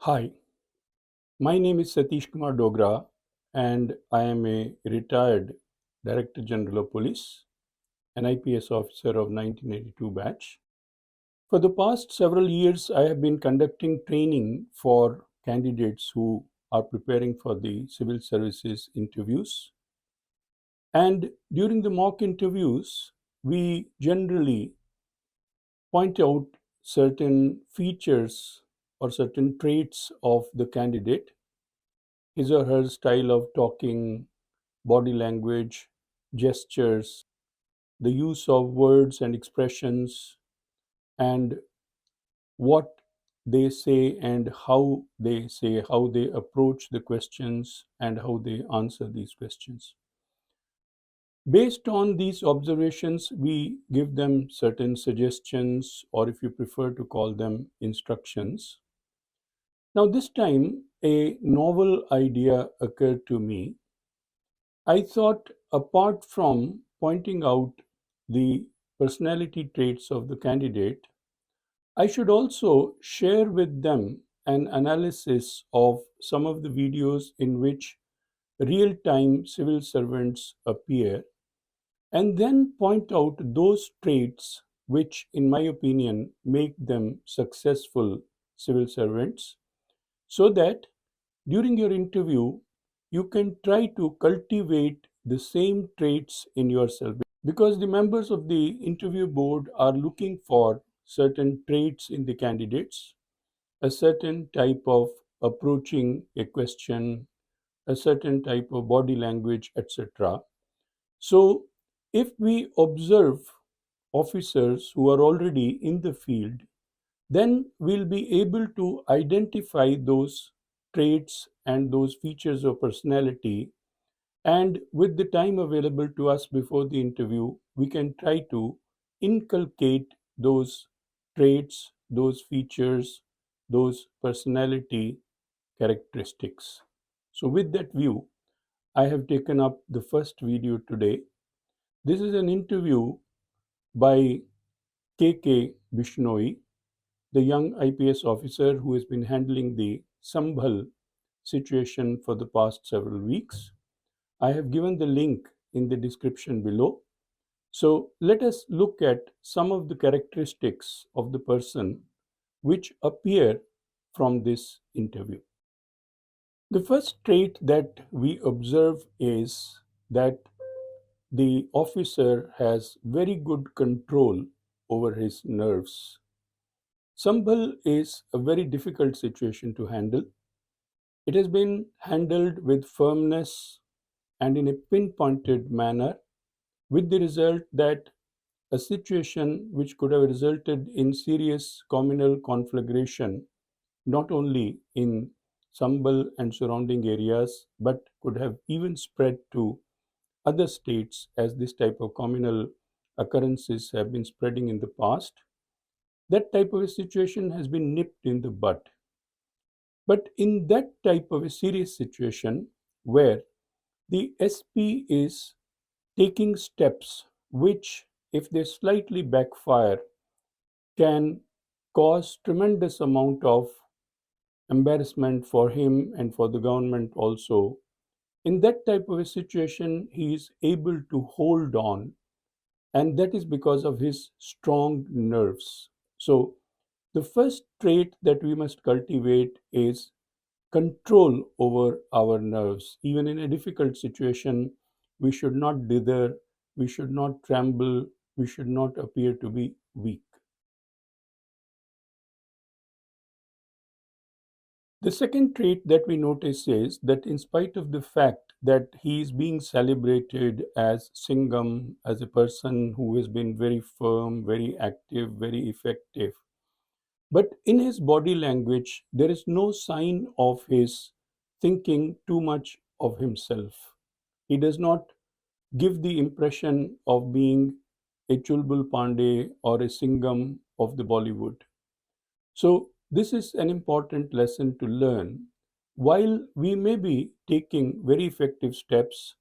Hi, my name is Satish Kumar Dogra, and I am a retired Director General of Police, an IPS officer of 1982 batch. For the past several years, I have been conducting training for candidates who are preparing for the civil services interviews. And during the mock interviews, we generally point out certain features or certain traits of the candidate, his or her style of talking, body language, gestures, the use of words and expressions, and what they say and how they approach the questions, and how they answer these questions. Based on these observations, we give them certain suggestions, or if you prefer to call them instructions. Now, this time, a novel idea occurred to me. I thought, apart from pointing out the personality traits of the candidate, I should also share with them an analysis of some of the videos in which real time civil servants appear, and then point out those traits which, in my opinion, make them successful civil servants, so that during your interview, you can try to cultivate the same traits in yourself, because the members of the interview board are looking for certain traits in the candidates, a certain type of approaching a question, a certain type of body language, etc. So, if we observe officers who are already in the field, then we'll be able to identify those traits and those features of personality. And with the time available to us before the interview, we can try to inculcate those traits, those features, those personality characteristics. So, with that view, I have taken up the first video today. This is an interview by KK Bishnoi, the young IPS officer who has been handling the Sambhal situation for the past several weeks. I have given the link in the description below. So let us look at some of the characteristics of the person which appear from this interview. The first trait that we observe is that the officer has very good control over his nerves. Sambhal is a very difficult situation to handle. It has been handled with firmness and in a pinpointed manner, with the result that a situation which could have resulted in serious communal conflagration, not only in Sambal and surrounding areas, but could have even spread to other states, as this type of communal occurrences have been spreading in the past. That type of a situation has been nipped in the bud. But in that type of a serious situation where the SP is taking steps which, if they slightly backfire, can cause tremendous amount of embarrassment for him and for the government also. In that type of a situation, he is able to hold on, and that is because of his strong nerves. So, the first trait that we must cultivate is control over our nerves. Even in a difficult situation, we should not dither, we should not tremble, we should not appear to be weak. The second trait that we notice is that, in spite of the fact that he is being celebrated as Singham, as a person who has been very firm, very active, very effective, but in his body language, there is no sign of his thinking too much of himself. He does not give the impression of being a Chulbul Pandey or a Singham of the Bollywood. So, this is an important lesson to learn. While we may be taking very effective steps,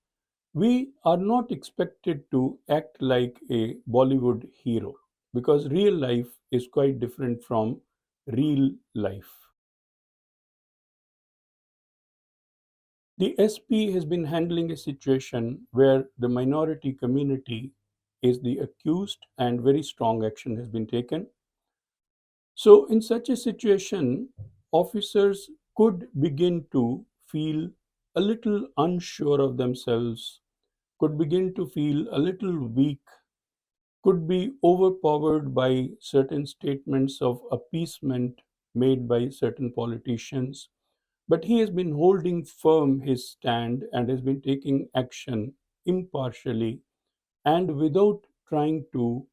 we are not expected to act like a Bollywood hero, because real life is quite different from real life. The SP has been handling a situation where the minority community is the accused and very strong action has been taken. So, in such a situation, officers could begin to feel a little unsure of themselves, could begin to feel a little weak, could be overpowered by certain statements of appeasement made by certain politicians. But he has been holding firm his stand and has been taking action impartially and without trying to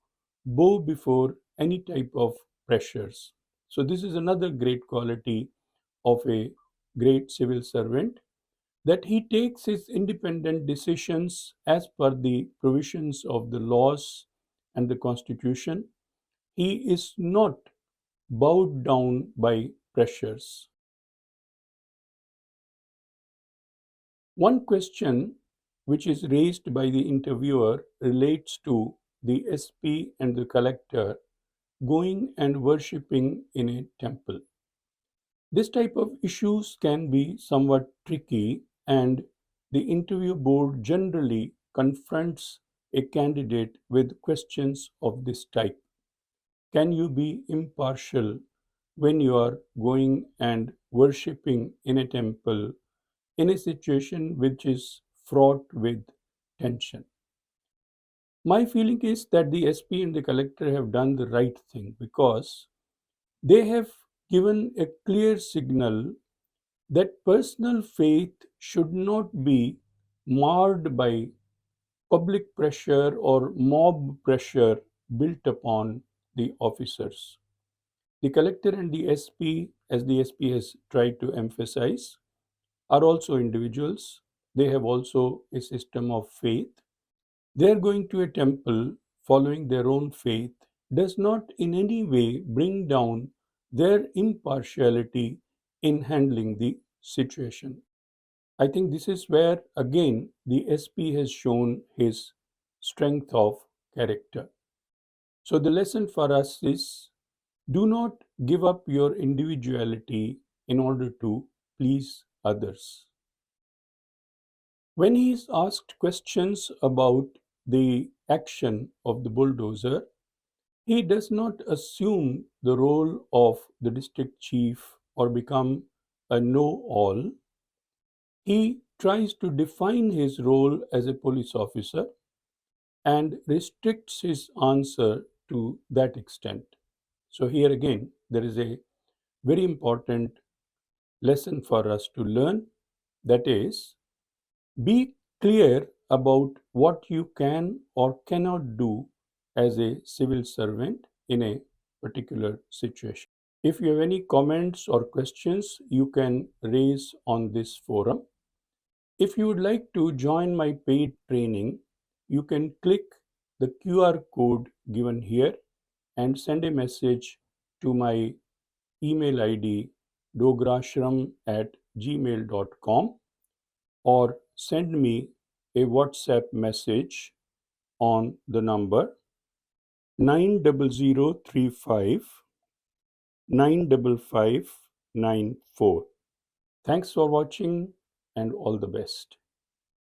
bow before any type of pressures. So, this is another great quality of a great civil servant, that he takes his independent decisions as per the provisions of the laws and the constitution. He is not bowed down by pressures. One question which is raised by the interviewer relates to the SP and the collector going and worshipping in a temple. This type of issues can be somewhat tricky, and the interview board generally confronts a candidate with questions of this type. Can you be impartial when you are going and worshipping in a temple in a situation which is fraught with tension? My feeling is that the SP and the collector have done the right thing, because they have given a clear signal that personal faith should not be marred by public pressure or mob pressure built upon the officers. The collector and the SP, as the SP has tried to emphasize, are also individuals. They have also a system of faith. Their going to a temple following their own faith does not in any way bring down their impartiality in handling the situation. I think this is where again the SP has shown his strength of character. So the lesson for us is, do not give up your individuality in order to please others. When he is asked questions about the action of the bulldozer, he does not assume the role of the district chief or become a know all. He tries to define his role as a police officer and restricts his answer to that extent. So, here again, there is a very important lesson for us to learn, that is, be clear about what you can or cannot do as a civil servant in a particular situation. If you have any comments or questions, you can raise on this forum. If you would like to join my paid training, you can click the QR code given here and send a message to my email ID dograshram@gmail.com, or send me a WhatsApp message on the number 90035 95594. Thanks for watching and all the best.